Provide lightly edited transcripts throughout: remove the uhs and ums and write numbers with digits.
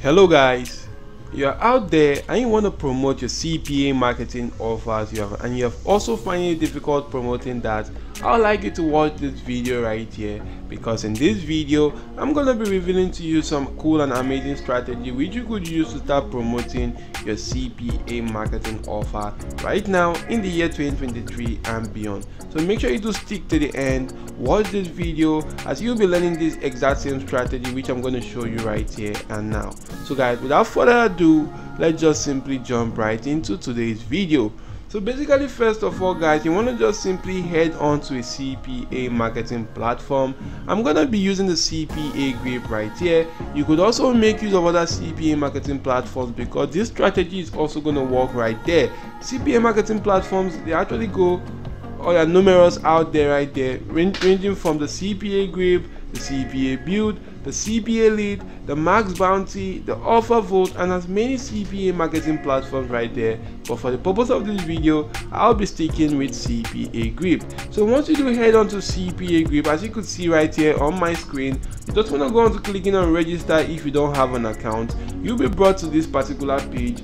Hello guys, you're out there and you want to promote your CPA marketing offers you have also finding it difficult promoting that. I would like you to watch this video right here, because in this video I'm going to be revealing to you some cool and amazing strategy which you could use to start promoting your CPA marketing offer right now in the year 2023 and beyond. So make sure you do stick to the end, watch this video, as you'll be learning this exact same strategy which I'm going to show you right here and now. So guys, without further ado, let's just simply jump right into today's video. So basically, first of all guys, you want to just simply head on to a CPA marketing platform. I'm going to be using the CPA Grip right here. You could also make use of other CPA marketing platforms, because this strategy is also going to work right there. CPA marketing platforms, they actually go, there are numerous out there right there, ranging from the CPA Grip, the CPA Build, the CPA Lead, the Max Bounty, the Offer Vote, and as many CPA marketing platforms right there. But for the purpose of this video, I'll be sticking with CPA Grip. So once you do head on to CPA Grip, as you could see right here on my screen, you just want to go on to clicking on register. If you don't have an account, you'll be brought to this particular page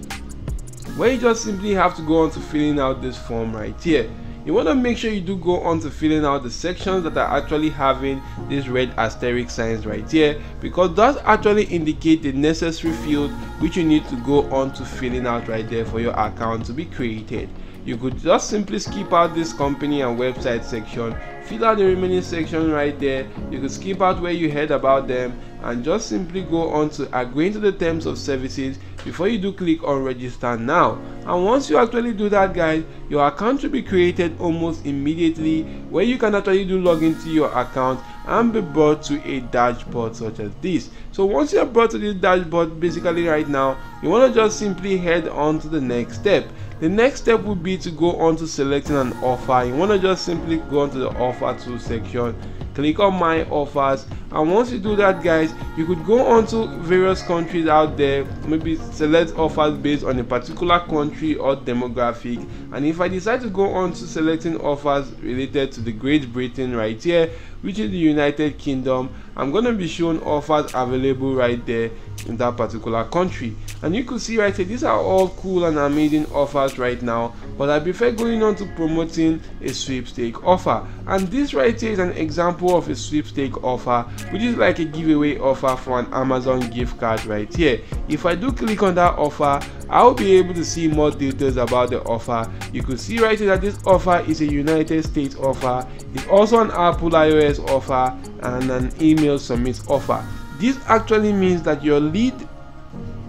where you just simply have to go on to filling out this form right here. You want to make sure you do go on to filling out the sections that are actually having these red asterisk signs right here, because that actually indicate the necessary field which you need to go on to filling out right there for your account to be created. You could just simply skip out this company and website section, fill out the remaining section right there. You could skip out where you heard about them and just simply go on to agreeing to the terms of services before you do click on register now. And once you actually do that guys, your account will be created almost immediately, where you can actually do log into your account and be brought to a dashboard such as this. So once you're brought to this dashboard, basically right now you want to just simply head on to the next step. The next step would be to go on to selecting an offer. You want to just simply go onto the offer to section, click on my offers, and once you do that guys, you could go on to various countries out there, maybe select offers based on a particular country or demographic. And if I decide to go on to selecting offers related to the Great Britain right here, which is the United Kingdom, I'm going to be shown offers available right there in that particular country. And you could see right here, these are all cool and amazing offers right now, but I prefer going on to promoting a sweepstake offer. And this right here is an example of a sweepstake offer, which is like a giveaway offer for an Amazon gift card right here. If I do click on that offer, I'll be able to see more details about the offer. You could see right here that this offer is a United States offer. It's also an Apple iOS offer and an email submit offer. This actually means that your lead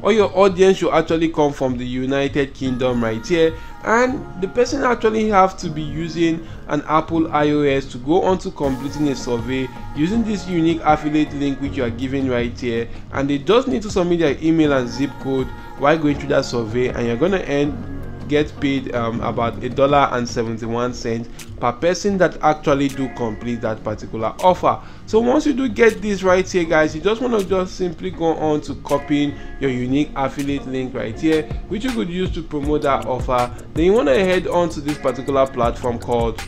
or your audience should actually come from the United Kingdom right here, and the person actually have to be using an Apple iOS to go on to completing a survey using this unique affiliate link which you are given right here, and they just need to submit their email and zip code while going through that survey, and you're gonna get paid about $1.71 per person that actually do complete that particular offer. So once you do get this right here guys, you just want to just simply go on to copying your unique affiliate link right here, which you could use to promote that offer. Then you want to head on to this particular platform called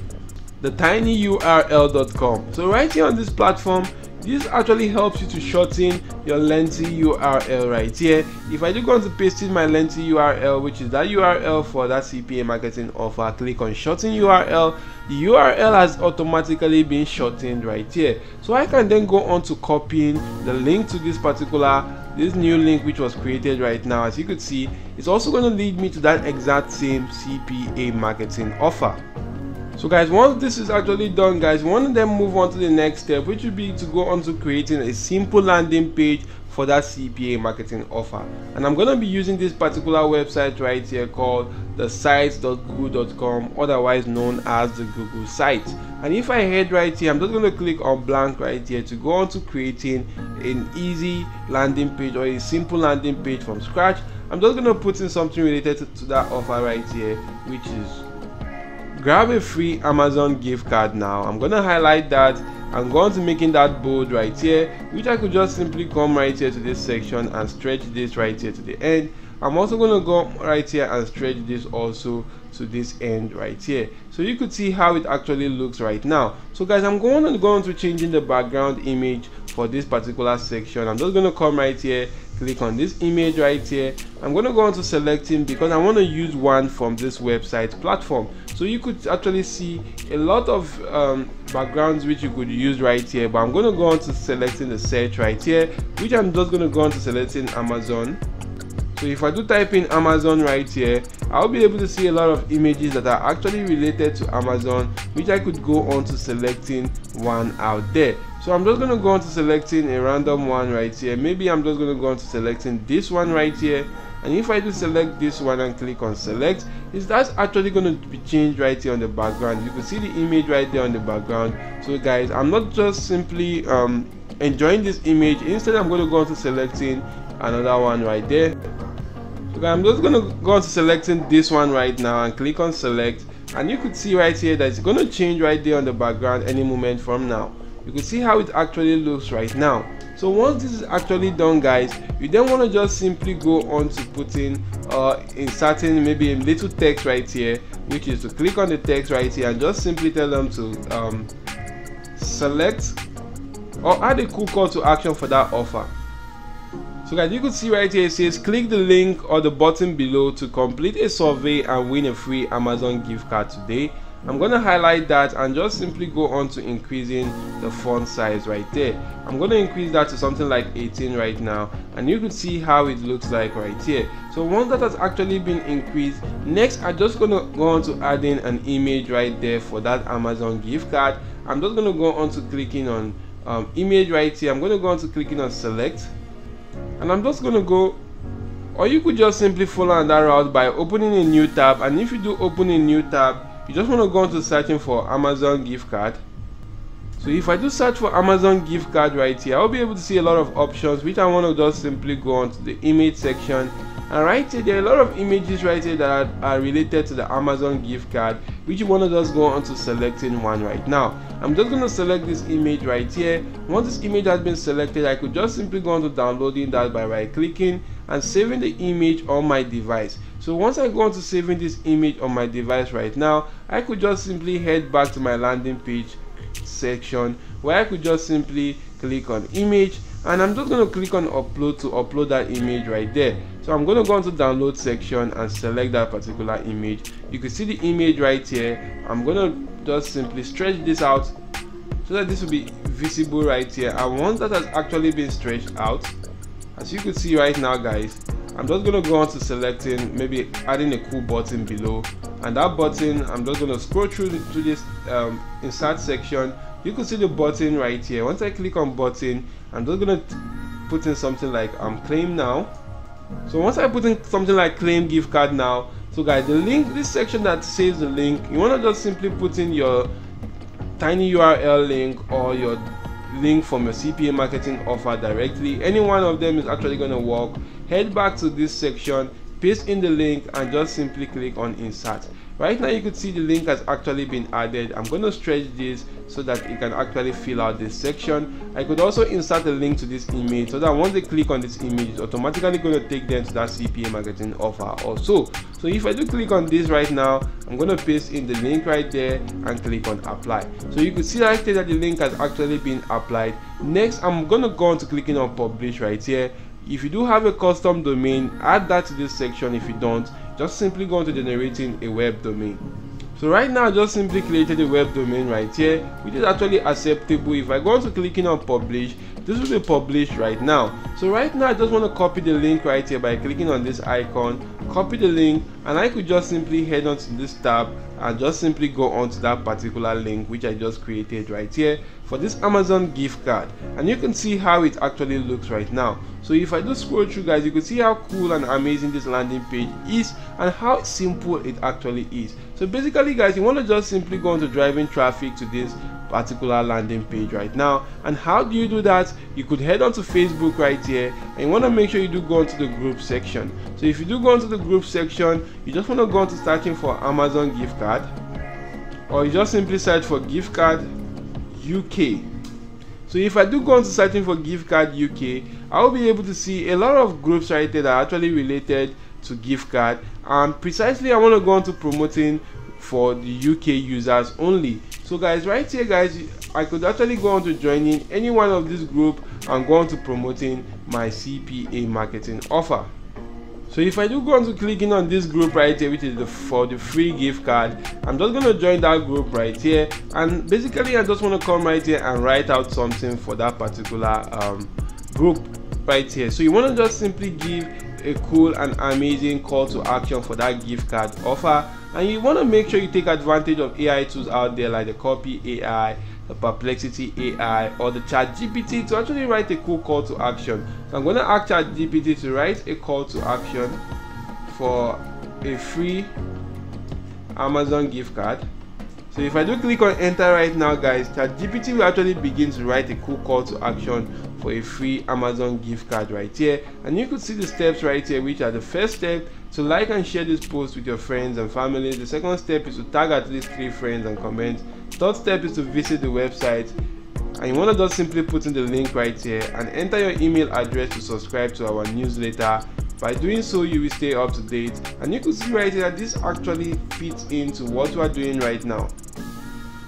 the tinyurl.com. So right here on this platform, this actually helps you to shorten your lengthy URL right here. If I do go on to paste in my lengthy URL, which is that URL for that CPA marketing offer, click on shorten URL, the URL has automatically been shortened right here. So I can then go on to copying the link to this new link which was created right now. As you could see, it's also going to lead me to that exact same CPA marketing offer. So guys, once this is actually done guys, we want to then move on to the next step, which would be to go on to creating a simple landing page for that CPA marketing offer. And I'm going to be using this particular website right here called the sites.google.com, otherwise known as the Google site. And if I head right here, I'm just going to click on blank right here to go on to creating an easy landing page or a simple landing page from scratch. I'm just going to put in something related to that offer right here, which is grab a free Amazon gift card now. I'm gonna highlight that and go on to making that bold right here, which I could just simply come right here to this section and stretch this right here to the end. I'm also going to go right here and stretch this also to this end right here, so you could see how it actually looks right now. So guys, I'm going to go on to changing the background image for this particular section. I'm just going to come right here, click on this image right here. I'm going to go on to selecting because I want to use one from this website platform. So you could actually see a lot of backgrounds which you could use right here, but I'm going to go on to selecting the search right here, which I'm just going to go on to selecting Amazon. So if I do type in Amazon right here, I'll be able to see a lot of images that are actually related to Amazon, which I could go on to selecting one out there. So I'm just going to go on to selecting a random one right here. Maybe I'm just going to go on to selecting this one right here. And if I do select this one and click on select, that's actually going to be changed right here on the background. You can see the image right there on the background. So guys, I'm not just simply enjoying this image. Instead, I'm going to go on to selecting another one right there. So I'm just going to go on to selecting this one right now and click on select, and you could see right here that it's going to change right there on the background any moment from now. You can see how it actually looks right now. So once this is actually done guys, you then want to just simply go on to putting inserting maybe a little text right here, which is to click on the text right here and just simply tell them to select or add a cool call to action for that offer. So guys, you could see right here it says click the link or the button below to complete a survey and win a free Amazon gift card today. I'm going to highlight that and just simply go on to increasing the font size right there. I'm going to increase that to something like 18 right now, and you could see how it looks like right here. So once that has actually been increased, next I'm just going to go on to adding an image right there for that Amazon gift card. I'm just going to go on to clicking on image right here. I'm going to go on to clicking on select, and I'm just going to go, or you could just simply follow on that route by opening a new tab. And if you do open a new tab, you just want to go on to searching for Amazon gift card. So if I do search for Amazon gift card right here, I'll be able to see a lot of options, which I want to just simply go on to the image section. And right here there are a lot of images right here that are related to the Amazon gift card, which you want to just go on to selecting one right now. I'm just going to select this image right here. Once this image has been selected, I could just simply go on to downloading that by right clicking and saving the image on my device. So once I go on to saving this image on my device right now, I could just simply head back to my landing page section, where I could just simply click on image, and I'm just going to click on upload to upload that image right there. So I'm going to go on to download section and select that particular image. You can see the image right here. I'm going to just simply stretch this out so that this will be visible right here. And once that has actually been stretched out, as you can see right now guys, I'm just going to go on to selecting, maybe adding a cool button below, and that button I'm just going to scroll through to this insert section. You can see the button right here. Once I click on button, I'm just going to put in something like claim now. So once I put in something like claim gift card now, so guys, the link, this section that says the link, you want to just simply put in your tiny URL link or your link from your CPA marketing offer directly. Any one of them is actually going to work. Head back to this section, paste in the link, and just simply click on insert. Right now you could see the link has actually been added. I'm going to stretch this so that it can actually fill out this section. I could also insert a link to this image so that once they click on this image, it's automatically going to take them to that CPA marketing offer also. So if I do click on this right now, I'm going to paste in the link right there and click on apply. So you can see right there that the link has actually been applied. Next, I'm going to go on to clicking on publish right here. If you do have a custom domain, add that to this section. If you don't, just simply go on to generating a web domain. So right now I just simply created a web domain right here, which is actually acceptable. If I go on to clicking on publish, this will be published right now. So right now I just want to copy the link right here by clicking on this icon, copy the link, and I could just simply head on to this tab and just simply go on to that particular link which I just created right here for this Amazon gift card. And you can see how it actually looks right now. So if I do scroll through guys, you can see how cool and amazing this landing page is and how simple it actually is. So basically guys, you want to just simply go on to driving traffic to this particular landing page right now. And how do you do that? You could head on to Facebook right here, and you want to make sure you do go into the group section. So if you do go into the group section, you just want to go on to searching for Amazon gift card, or you just simply search for gift card UK. So if I do go on to searching for gift card UK, I'll be able to see a lot of groups right there that are actually related to gift card, and precisely I want to go on to promoting for the UK users only. So guys, right here guys, I could actually go on to joining any one of this group and go on to promoting my CPA marketing offer. So if I do go on to clicking on this group right here, which is for the free gift card, I'm just going to join that group right here, and basically I just want to come right here and write out something for that particular group right here. So you want to just simply give a cool and amazing call to action for that gift card offer, and you want to make sure you take advantage of AI tools out there like the Copy AI, the Perplexity AI, or the ChatGPT to actually write a cool call to action. So I'm going to ask ChatGPT to write a call to action for a free Amazon gift card. So if I do click on enter right now, guys, ChatGPT will actually begin to write a cool call to action for a free Amazon gift card right here, and you could see the steps right here, which are the first step to like and share this post with your friends and family. The second step is to tag at least 3 friends and comment. Third step is to visit the website, and you want to just simply put in the link right here and enter your email address to subscribe to our newsletter. By doing so, you will stay up to date, and you can see right here that this actually fits into what we are doing right now.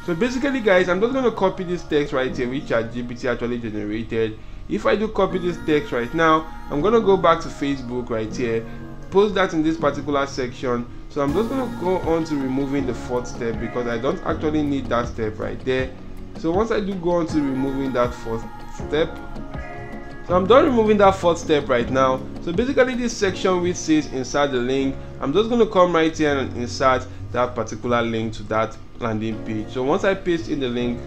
So basically, guys, I'm just going to copy this text right here, which ChatGPT actually generated. If I do copy this text right now, I'm going to go back to Facebook right here, post that in this particular section. So I'm just going to go on to removing the 4th step because I don't actually need that step right there. So once I do go on to removing that 4th step, so I'm done removing that 4th step right now. So basically, this section which says insert the link, I'm just going to come right here and insert that particular link to that landing page. So once I paste in the link,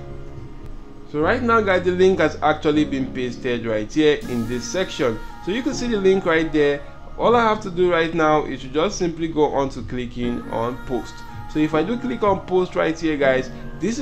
so right now, guys, the link has actually been pasted right here in this section. So you can see the link right there. All I have to do right now is to just simply go on to clicking on post. So if I do click on post right here, guys, this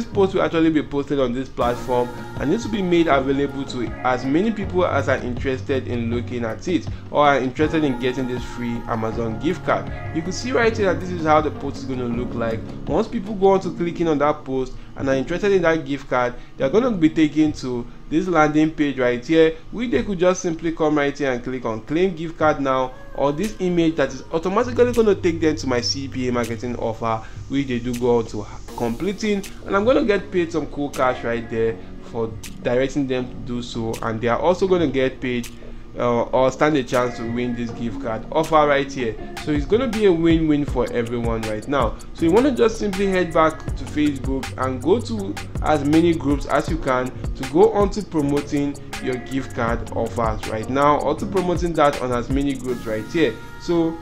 post will actually be posted on this platform, and this will be made available to as many people as are interested in looking at it or are interested in getting this free Amazon gift card. You can see right here that this is how the post is going to look like. Once people go on to clicking on that post and are interested in that gift card, they're going to be taken to this landing page right here, which they could just simply come right here and click on claim gift card now, or this image that is automatically going to take them to my CPA marketing offer, which they do go on to completing, and I'm going to get paid some cool cash right there for directing them to do so, and they are also going to get paid or stand a chance to win this gift card offer right here. So it's going to be a win-win for everyone right now. So you want to just simply head back to Facebook and go to as many groups as you can to go on to promoting your gift card offers right now, or to promoting that on as many groups right here. So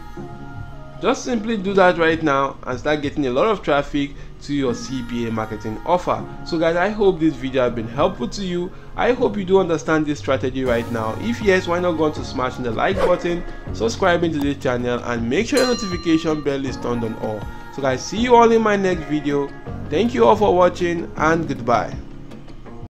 just simply do that right now and start getting a lot of traffic to your CPA marketing offer. So guys, I hope this video has been helpful to you. I hope you do understand this strategy right now. If yes, why not go on to smashing the like button, subscribing to this channel, and make sure your notification bell is turned on all. So guys, see you all in my next video. Thank you all for watching, and goodbye.